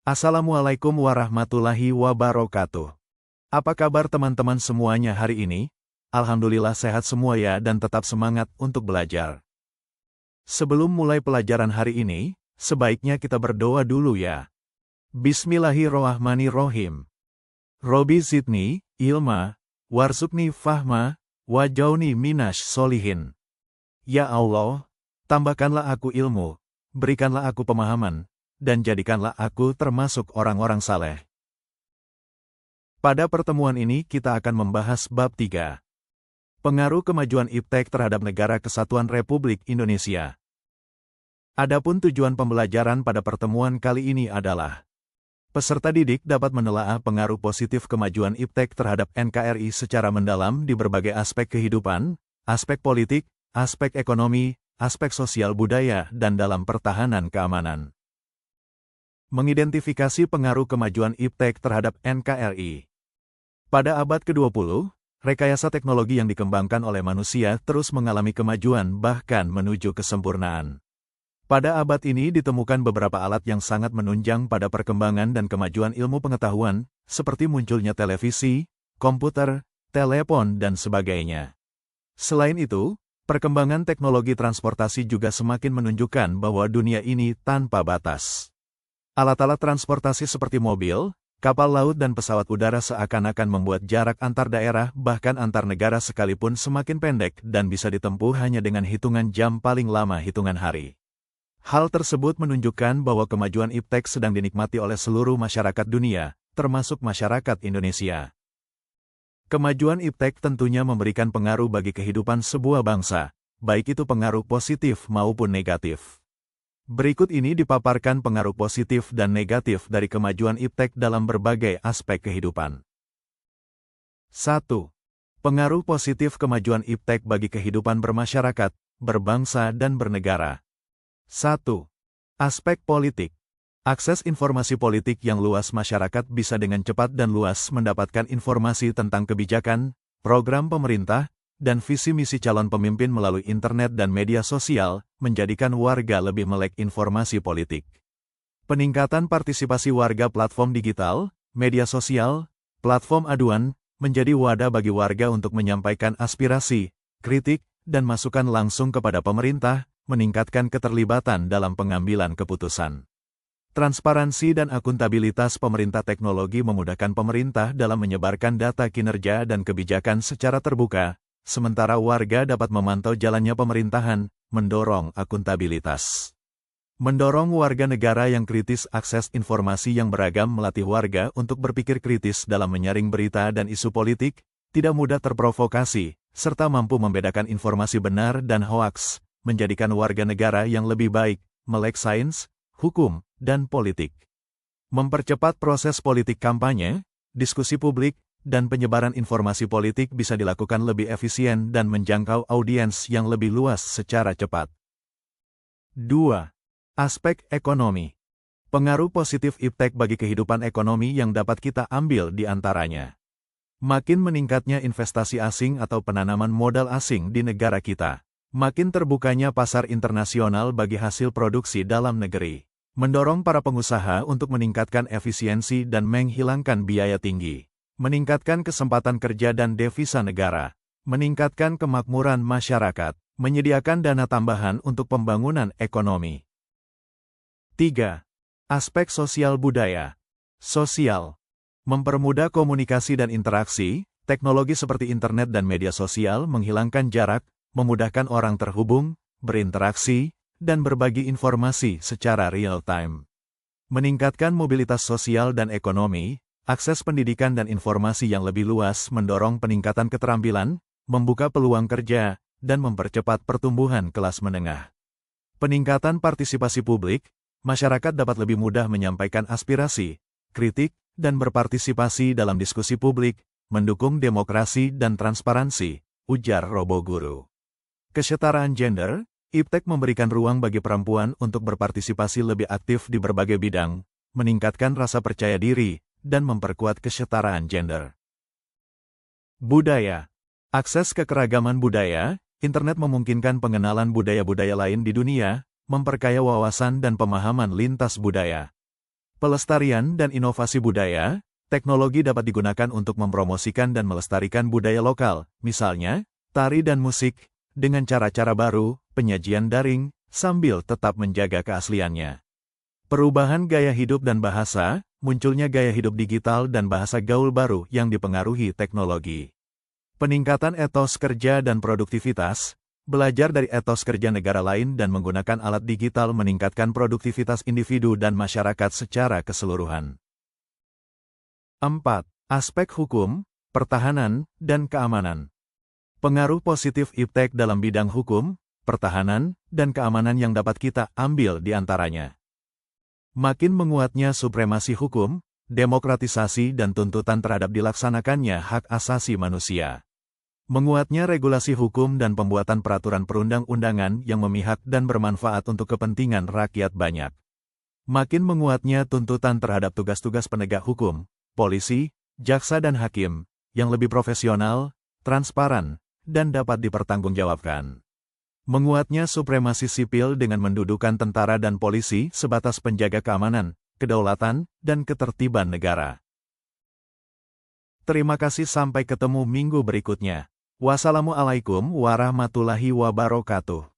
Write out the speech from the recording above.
Assalamualaikum warahmatullahi wabarakatuh. Apa kabar teman-teman semuanya hari ini? Alhamdulillah sehat semua ya dan tetap semangat untuk belajar. Sebelum mulai pelajaran hari ini, sebaiknya kita berdoa dulu ya. Bismillahirrohmanirrohim. Robi zidni, ilma, warzukni fahma, wajauni minash solihin. Ya Allah, tambahkanlah aku ilmu, berikanlah aku pemahaman, dan jadikanlah aku termasuk orang-orang saleh. Pada pertemuan ini kita akan membahas bab 3. Pengaruh kemajuan iptek terhadap Negara Kesatuan Republik Indonesia. Adapun tujuan pembelajaran pada pertemuan kali ini adalah peserta didik dapat menelaah pengaruh positif kemajuan iptek terhadap NKRI secara mendalam di berbagai aspek kehidupan, aspek politik, aspek ekonomi, aspek sosial budaya, dan dalam pertahanan keamanan. Mengidentifikasi pengaruh kemajuan iptek terhadap NKRI. Pada abad ke-20, rekayasa teknologi yang dikembangkan oleh manusia terus mengalami kemajuan bahkan menuju kesempurnaan. Pada abad ini ditemukan beberapa alat yang sangat menunjang pada perkembangan dan kemajuan ilmu pengetahuan, seperti munculnya televisi, komputer, telepon, dan sebagainya. Selain itu, perkembangan teknologi transportasi juga semakin menunjukkan bahwa dunia ini tanpa batas. Alat-alat transportasi seperti mobil, kapal laut dan pesawat udara seakan-akan membuat jarak antar daerah bahkan antar negara sekalipun semakin pendek dan bisa ditempuh hanya dengan hitungan jam paling lama hitungan hari. Hal tersebut menunjukkan bahwa kemajuan iptek sedang dinikmati oleh seluruh masyarakat dunia, termasuk masyarakat Indonesia. Kemajuan iptek tentunya memberikan pengaruh bagi kehidupan sebuah bangsa, baik itu pengaruh positif maupun negatif. Berikut ini dipaparkan pengaruh positif dan negatif dari kemajuan iptek dalam berbagai aspek kehidupan. 1. Pengaruh positif kemajuan iptek bagi kehidupan bermasyarakat, berbangsa dan bernegara. 1. Aspek politik. Akses informasi politik yang luas, masyarakat bisa dengan cepat dan luas mendapatkan informasi tentang kebijakan, program pemerintah, dan visi misi calon pemimpin melalui internet dan media sosial, menjadikan warga lebih melek informasi politik. Peningkatan partisipasi warga, platform digital, media sosial, platform aduan, menjadi wadah bagi warga untuk menyampaikan aspirasi, kritik, dan masukan langsung kepada pemerintah, meningkatkan keterlibatan dalam pengambilan keputusan. Transparansi dan akuntabilitas pemerintah. Teknologi memudahkan pemerintah dalam menyebarkan data kinerja dan kebijakan secara terbuka, sementara warga dapat memantau jalannya pemerintahan, mendorong akuntabilitas. Mendorong warga negara yang kritis. Akses informasi yang beragam melatih warga untuk berpikir kritis dalam menyaring berita dan isu politik, tidak mudah terprovokasi, serta mampu membedakan informasi benar dan hoaks, menjadikan warga negara yang lebih baik, melek sains, hukum, dan politik. Mempercepat proses politik. Kampanye, diskusi publik, dan penyebaran informasi politik bisa dilakukan lebih efisien dan menjangkau audiens yang lebih luas secara cepat. 2. Aspek ekonomi. Pengaruh positif iptek bagi kehidupan ekonomi yang dapat kita ambil di antaranya. Makin meningkatnya investasi asing atau penanaman modal asing di negara kita. Makin terbukanya pasar internasional bagi hasil produksi dalam negeri. Mendorong para pengusaha untuk meningkatkan efisiensi dan menghilangkan biaya tinggi. Meningkatkan kesempatan kerja dan devisa negara, meningkatkan kemakmuran masyarakat, menyediakan dana tambahan untuk pembangunan ekonomi. 3. Aspek sosial budaya. Sosial. Mempermudah komunikasi dan interaksi, teknologi seperti internet dan media sosial menghilangkan jarak, memudahkan orang terhubung, berinteraksi, dan berbagi informasi secara real-time. Meningkatkan mobilitas sosial dan ekonomi, akses pendidikan dan informasi yang lebih luas mendorong peningkatan keterampilan, membuka peluang kerja, dan mempercepat pertumbuhan kelas menengah. Peningkatan partisipasi publik, masyarakat dapat lebih mudah menyampaikan aspirasi, kritik, dan berpartisipasi dalam diskusi publik, mendukung demokrasi dan transparansi, ujar Robo Guru. Kesetaraan gender, iptek memberikan ruang bagi perempuan untuk berpartisipasi lebih aktif di berbagai bidang, meningkatkan rasa percaya diri, dan memperkuat kesetaraan gender. Budaya. Akses ke keragaman budaya, internet memungkinkan pengenalan budaya-budaya lain di dunia, memperkaya wawasan dan pemahaman lintas budaya. Pelestarian dan inovasi budaya, teknologi dapat digunakan untuk mempromosikan dan melestarikan budaya lokal, misalnya, tari dan musik, dengan cara-cara baru, penyajian daring, sambil tetap menjaga keasliannya. Perubahan gaya hidup dan bahasa, munculnya gaya hidup digital dan bahasa gaul baru yang dipengaruhi teknologi. Peningkatan etos kerja dan produktivitas, belajar dari etos kerja negara lain dan menggunakan alat digital meningkatkan produktivitas individu dan masyarakat secara keseluruhan. 4. Aspek hukum, pertahanan, dan keamanan. Pengaruh positif iptek dalam bidang hukum, pertahanan, dan keamanan yang dapat kita ambil di antaranya. Makin menguatnya supremasi hukum, demokratisasi dan tuntutan terhadap dilaksanakannya hak asasi manusia. Menguatnya regulasi hukum dan pembuatan peraturan perundang-undangan yang memihak dan bermanfaat untuk kepentingan rakyat banyak. Makin menguatnya tuntutan terhadap tugas-tugas penegak hukum, polisi, jaksa dan hakim, yang lebih profesional, transparan, dan dapat dipertanggungjawabkan. Menguatnya supremasi sipil dengan mendudukan tentara dan polisi sebatas penjaga keamanan, kedaulatan, dan ketertiban negara. Terima kasih, sampai ketemu minggu berikutnya. Wassalamualaikum warahmatullahi wabarakatuh.